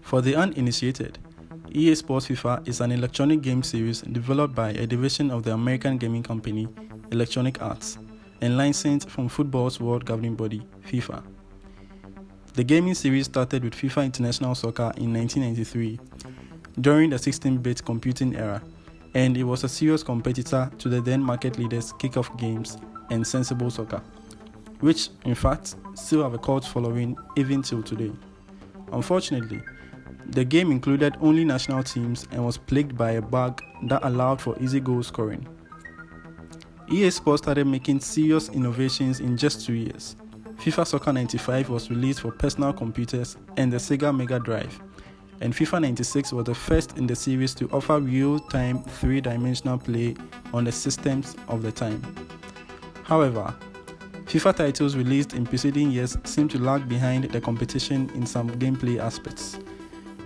For the uninitiated, EA Sports FIFA is an electronic game series developed by a division of the American gaming company Electronic Arts and licensed from football's world governing body, FIFA. The gaming series started with FIFA International Soccer in 1993 during the 16-bit computing era, and it was a serious competitor to the then market leaders Kickoff Games and Sensible Soccer, which, in fact, still have a cult following even till today. Unfortunately, the game included only national teams and was plagued by a bug that allowed for easy goal scoring. EA Sports started making serious innovations in just 2 years. FIFA Soccer 95 was released for personal computers and the Sega Mega Drive, and FIFA 96 was the first in the series to offer real-time 3-dimensional play on the systems of the time. However, FIFA titles released in preceding years seem to lag behind the competition in some gameplay aspects.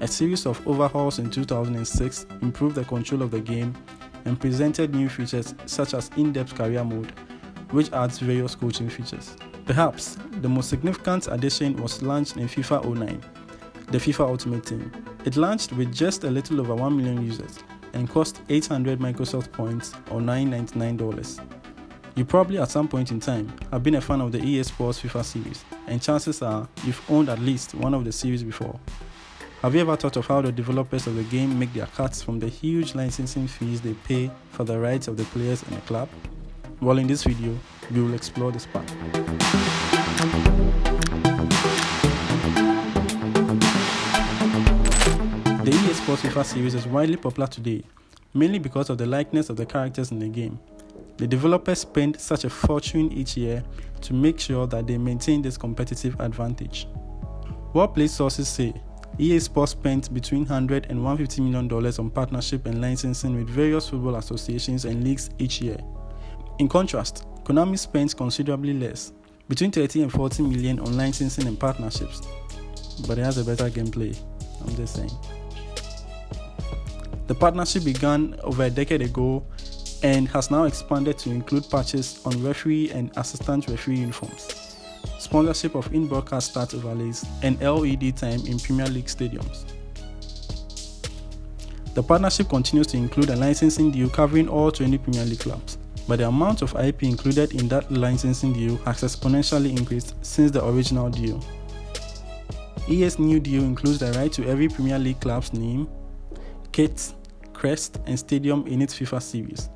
A series of overhauls in 2006 improved the control of the game and presented new features such as in-depth career mode, which adds various coaching features. Perhaps the most significant addition was launched in FIFA 09, the FIFA Ultimate Team. It launched with just a little over 1 million users and cost 800 Microsoft points or $999. You probably at some point in time have been a fan of the EA Sports FIFA series, and chances are you've owned at least one of the series before. Have you ever thought of how the developers of the game make their cuts from the huge licensing fees they pay for the rights of the players in a club? Well, in this video, we will explore this part. The EA Sports FIFA series is widely popular today, mainly because of the likeness of the characters in the game. The developers spend such a fortune each year to make sure that they maintain this competitive advantage. What Play sources say, EA Sports spent between $100 and $150 million on partnership and licensing with various football associations and leagues each year. In contrast, Konami spends considerably less, between $30 and $40 million on licensing and partnerships, but it has a better gameplay, I'm just saying. The partnership began over a decade ago and has now expanded to include patches on referee and assistant referee uniforms, sponsorship of in-broadcast start overlays, and LED time in Premier League stadiums. The partnership continues to include a licensing deal covering all 20 Premier League clubs, but the amount of IP included in that licensing deal has exponentially increased since the original deal. EA's new deal includes the right to every Premier League club's name, kit, crest, and stadium in its FIFA series.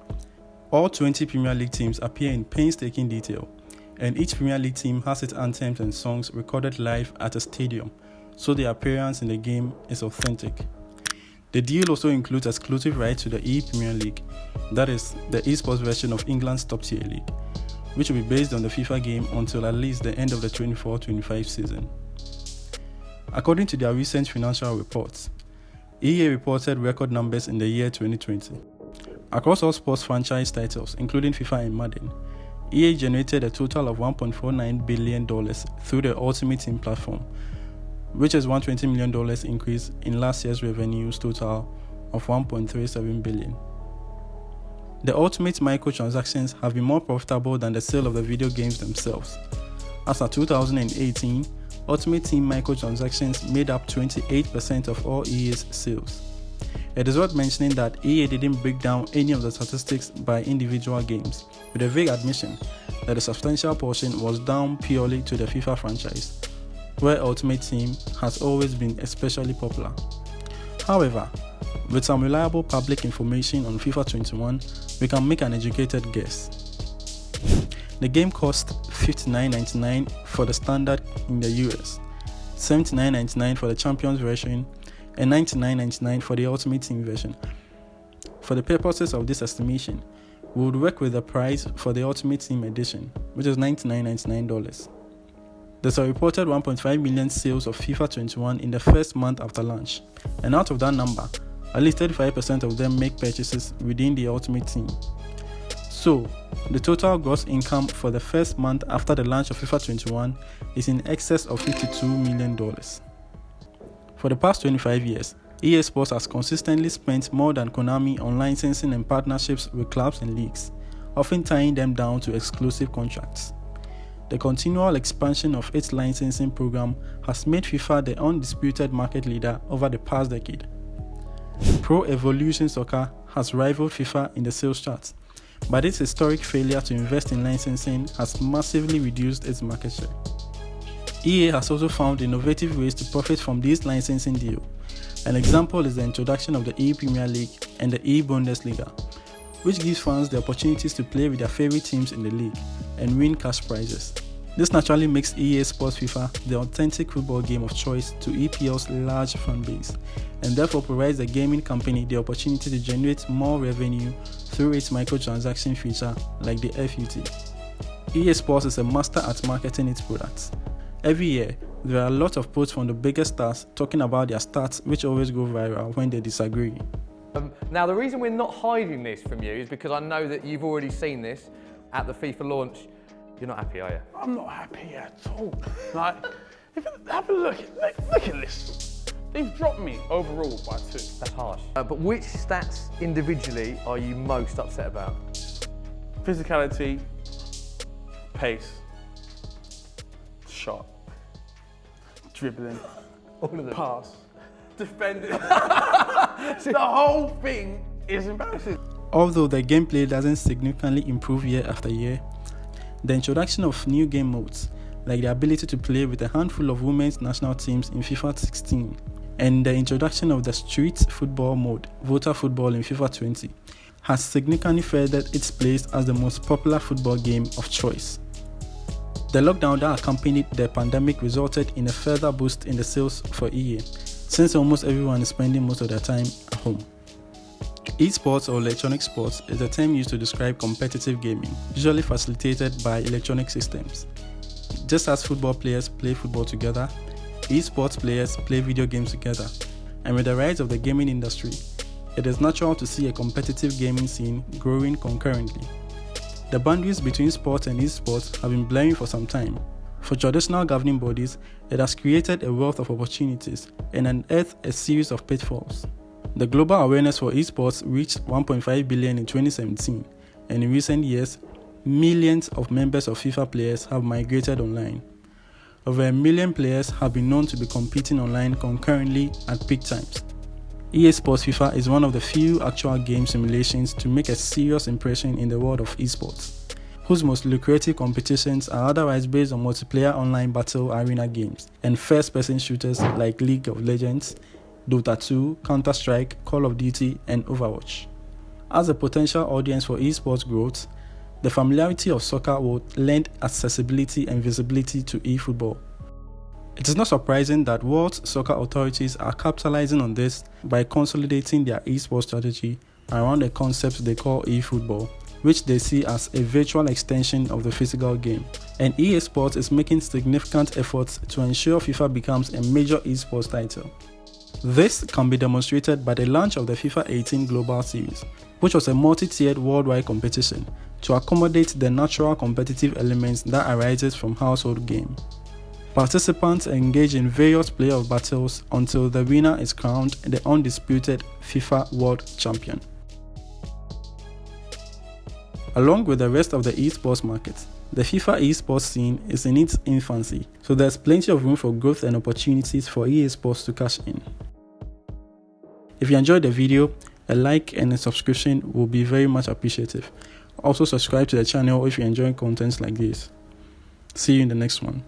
All 20 Premier League teams appear in painstaking detail, and each Premier League team has its anthems and songs recorded live at a stadium, so their appearance in the game is authentic. The deal also includes exclusive rights to the E-Premier League, that is, the esports version of England's top-tier league, which will be based on the FIFA game until at least the end of the 24-25 season. According to their recent financial reports, EA reported record numbers in the year 2020. Across all sports franchise titles, including FIFA and Madden, EA generated a total of $1.49 billion through the Ultimate Team platform, which is $120 million increase in last year's revenues total of $1.37 billion. The Ultimate microtransactions have been more profitable than the sale of the video games themselves. As of 2018, Ultimate Team microtransactions made up 28% of all EA's sales. It is worth mentioning that EA didn't break down any of the statistics by individual games, with a vague admission that a substantial portion was down purely to the FIFA franchise, where Ultimate Team has always been especially popular. However, with some reliable public information on FIFA 21, we can make an educated guess. The game cost $59.99 for the standard in the US, $79.99 for the Champions version, and $99.99 for the Ultimate Team version. For the purposes of this estimation, we would work with the price for the Ultimate Team edition, which is $99.99. There's a reported 1.5 million sales of FIFA 21 in the first month after launch, and out of that number, at least 35% of them make purchases within the Ultimate Team. So, the total gross income for the first month after the launch of FIFA 21 is in excess of $52 million. For the past 25 years, EA Sports has consistently spent more than Konami on licensing and partnerships with clubs and leagues, often tying them down to exclusive contracts. the continual expansion of its licensing program has made FIFA the undisputed market leader over the past decade. Pro Evolution Soccer has rivaled FIFA in the sales charts, but its historic failure to invest in licensing has massively reduced its market share. EA has also found innovative ways to profit from these licensing deals. An example is the introduction of the E-Premier League and the E-Bundesliga, which gives fans the opportunities to play with their favorite teams in the league and win cash prizes. This naturally makes EA Sports FIFA the authentic football game of choice to EPL's large fan base, and therefore provides the gaming company the opportunity to generate more revenue through its microtransaction feature like the FUT. EA Sports is a master at marketing its products. Every year, there are a lot of posts from the biggest stars talking about their stats, which always go viral when they disagree. Now, the reason we're not hiding this from you is because I know that you've already seen this at the FIFA launch. You're not happy, are you? I'm not happy at all. Like, have a look at this. They've dropped me overall by 2. That's harsh. But which stats individually are you most upset about? Physicality, pace, shot, dribbling, All of them. pass, defending. The whole thing is embarrassing. Although the gameplay doesn't significantly improve year after year, the introduction of new game modes, like the ability to play with a handful of women's national teams in FIFA 16, and the introduction of the street football mode, Voter Football in FIFA 20, has significantly furthered its place as the most popular football game of choice. The lockdown that accompanied the pandemic resulted in a further boost in the sales for EA, since almost everyone is spending most of their time at home. Esports or electronic sports is a term used to describe competitive gaming, usually facilitated by electronic systems. Just as football players play football together, esports players play video games together. And with the rise of the gaming industry, it is natural to see a competitive gaming scene growing concurrently. The boundaries between sports and esports have been blurring for some time. For traditional governing bodies, it has created a wealth of opportunities and unearthed a series of pitfalls. The global awareness for esports reached 1.5 billion in 2017, and in recent years, millions of members of FIFA players have migrated online. Over 1 million players have been known to be competing online concurrently at peak times. EA Sports FIFA is one of the few actual game simulations to make a serious impression in the world of esports, whose most lucrative competitions are otherwise based on multiplayer online battle arena games and first-person shooters like League of Legends, Dota 2, Counter-Strike, Call of Duty, and Overwatch. As a potential audience for esports growth, the familiarity of soccer will lend accessibility and visibility to eFootball. It is not surprising that world soccer authorities are capitalizing on this by consolidating their esports strategy around a concept they call eFootball, which they see as a virtual extension of the physical game. And EA Sports is making significant efforts to ensure FIFA becomes a major esports title. This can be demonstrated by the launch of the FIFA 18 Global Series, which was a multi-tiered worldwide competition to accommodate the natural competitive elements that arises from household game. Participants engage in various playoff battles until the winner is crowned the undisputed FIFA World Champion. Along with the rest of the esports market, the FIFA esports scene is in its infancy, so there's plenty of room for growth and opportunities for EA Sports to cash in. If you enjoyed the video, a like and a subscription will be very much appreciative. Also subscribe to the channel if you enjoy content like this. See you in the next one.